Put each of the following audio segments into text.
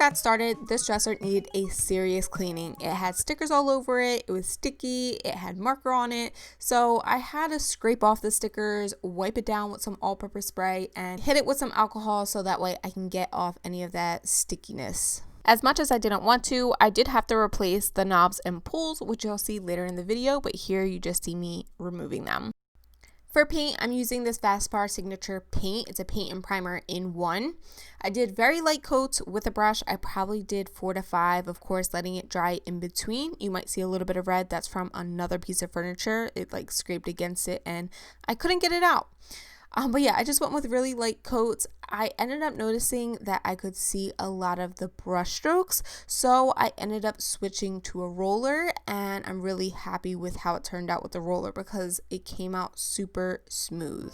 got started, this dresser needed a serious cleaning. It had stickers all over it, it was sticky, it had marker on it, so I had to scrape off the stickers, wipe it down with some all-purpose spray, and hit it with some alcohol so that way I can get off any of that stickiness. As much as I didn't want to, I did have to replace the knobs and pulls, which you'll see later in the video, but here you just see me removing them. For paint, I'm using this Vaspar Signature paint. It's a paint and primer in one. I did very light coats with a brush. I probably did 4 to 5, of course, letting it dry in between. You might see a little bit of red. That's from another piece of furniture. It like scraped against it and I couldn't get it out. But yeah, I just went with really light coats. I ended up noticing that I could see a lot of the brush strokes, so I ended up switching to a roller, and I'm really happy with how it turned out with the roller because it came out super smooth.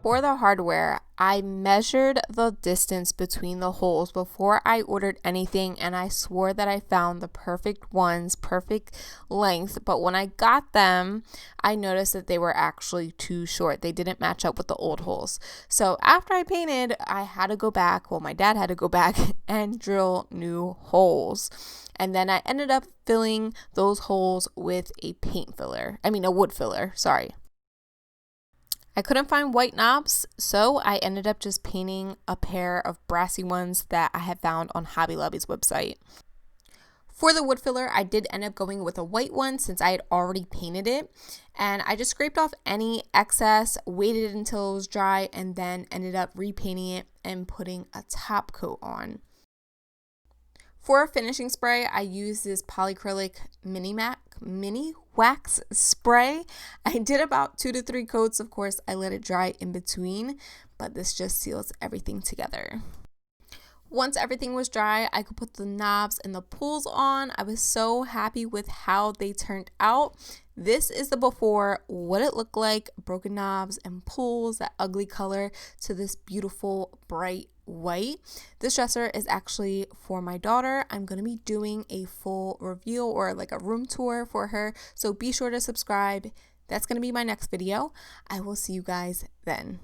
For the hardware, I measured the distance between the holes before I ordered anything, and I swore that I found the perfect ones, perfect length, but when I got them, I noticed that they were actually too short. They didn't match up with the old holes. So after I painted, I had to go back, well, my dad had to go back and drill new holes. And then I ended up filling those holes with a wood filler, sorry. I couldn't find white knobs, so I ended up just painting a pair of brassy ones that I had found on Hobby Lobby's website. For the wood filler, I did end up going with a white one since I had already painted it, and I just scraped off any excess, waited until it was dry, and then ended up repainting it and putting a top coat on. For a finishing spray, I used this polyacrylic mini wax spray. I did about 2 to 3 coats. Of course, I let it dry in between, but this just seals everything together. Once everything was dry, I could put the knobs and the pulls on. I was so happy with how they turned out. This is the before, what it looked like, broken knobs and pulls, that ugly color to this beautiful bright white. This dresser is actually for my daughter. I'm going to be doing a full review or like a room tour for her, so be sure to subscribe. That's going to be my next video. I will see you guys then.